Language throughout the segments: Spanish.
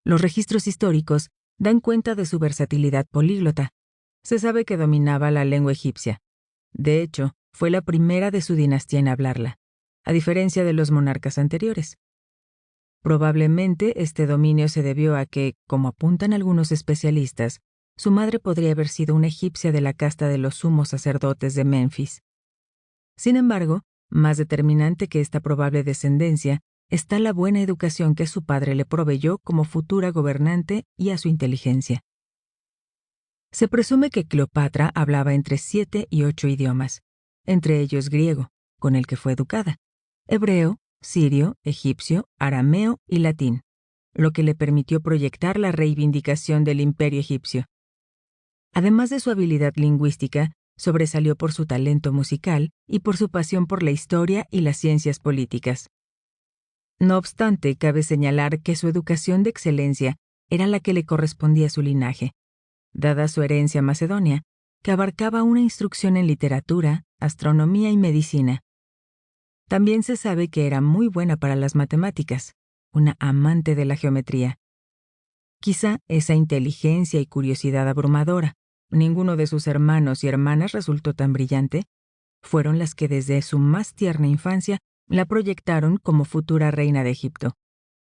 Los registros históricos dan cuenta de su versatilidad políglota. Se sabe que dominaba la lengua egipcia. De hecho, fue la primera de su dinastía en hablarla, a diferencia de los monarcas anteriores. Probablemente este dominio se debió a que, como apuntan algunos especialistas, su madre podría haber sido una egipcia de la casta de los sumos sacerdotes de Menfis. Sin embargo, más determinante que esta probable descendencia está la buena educación que su padre le proveyó como futura gobernante y a su inteligencia. Se presume que Cleopatra hablaba entre 7 y 8 idiomas, entre ellos griego, con el que fue educada, hebreo, sirio, egipcio, arameo y latín, lo que le permitió proyectar la reivindicación del imperio egipcio. Además de su habilidad lingüística, sobresalió por su talento musical y por su pasión por la historia y las ciencias políticas. No obstante, cabe señalar que su educación de excelencia era la que le correspondía a su linaje, dada su herencia macedonia, que abarcaba una instrucción en literatura, astronomía y medicina. También se sabe que era muy buena para las matemáticas, una amante de la geometría. Quizá esa inteligencia y curiosidad abrumadora, ninguno de sus hermanos y hermanas resultó tan brillante, fueron las que desde su más tierna infancia la proyectaron como futura reina de Egipto,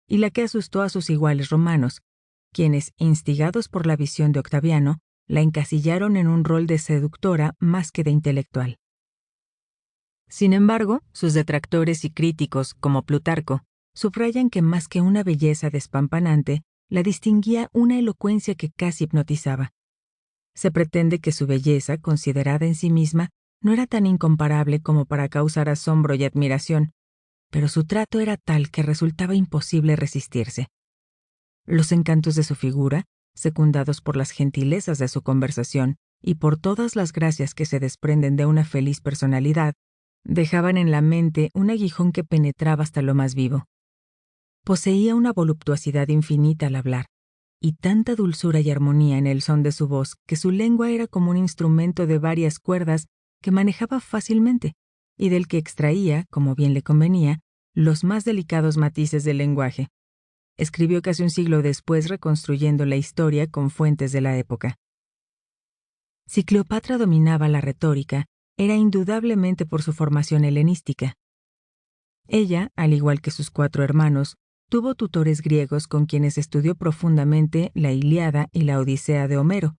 y la que asustó a sus iguales romanos, quienes, instigados por la visión de Octaviano, la encasillaron en un rol de seductora más que de intelectual. Sin embargo, sus detractores y críticos, como Plutarco, subrayan que más que una belleza despampanante, la distinguía una elocuencia que casi hipnotizaba. Se pretende que su belleza, considerada en sí misma, no era tan incomparable como para causar asombro y admiración, pero su trato era tal que resultaba imposible resistirse. Los encantos de su figura, secundados por las gentilezas de su conversación y por todas las gracias que se desprenden de una feliz personalidad, dejaban en la mente un aguijón que penetraba hasta lo más vivo. Poseía una voluptuosidad infinita al hablar, y tanta dulzura y armonía en el son de su voz que su lengua era como un instrumento de varias cuerdas que manejaba fácilmente y del que extraía, como bien le convenía, los más delicados matices del lenguaje. Escribió casi un siglo después reconstruyendo la historia con fuentes de la época. Si Cleopatra dominaba la retórica, era indudablemente por su formación helenística. Ella, al igual que sus 4 hermanos, tuvo tutores griegos con quienes estudió profundamente la Ilíada y la Odisea de Homero.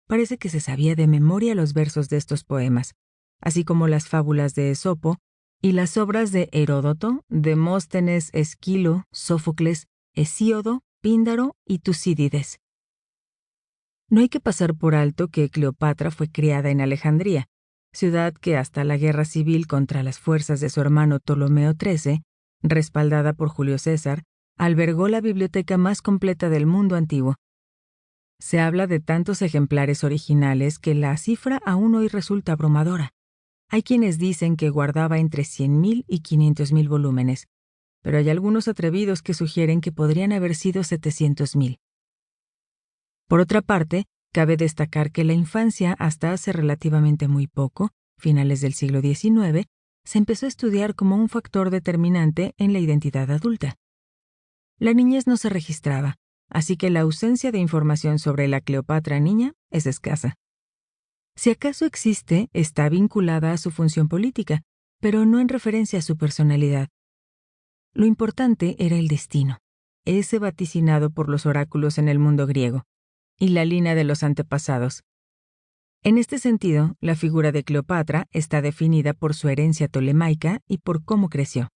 Parece que se sabía de memoria los versos de estos poemas, así como las fábulas de Esopo y las obras de Heródoto, Demóstenes, Esquilo, Sófocles, Hesíodo, Píndaro y Tucídides. No hay que pasar por alto que Cleopatra fue criada en Alejandría, ciudad que hasta la guerra civil contra las fuerzas de su hermano Ptolomeo XIII, respaldada por Julio César, albergó la biblioteca más completa del mundo antiguo. Se habla de tantos ejemplares originales que la cifra aún hoy resulta abrumadora. Hay quienes dicen que guardaba entre 100.000 y 500.000 volúmenes, pero hay algunos atrevidos que sugieren que podrían haber sido 700.000. Por otra parte, cabe destacar que la infancia, hasta hace relativamente muy poco, finales del siglo XIX, se empezó a estudiar como un factor determinante en la identidad adulta. La niñez no se registraba, así que la ausencia de información sobre la Cleopatra niña es escasa. Si acaso existe, está vinculada a su función política, pero no en referencia a su personalidad. Lo importante era el destino, ese vaticinado por los oráculos en el mundo griego, y la línea de los antepasados. En este sentido, la figura de Cleopatra está definida por su herencia tolemaica y por cómo creció.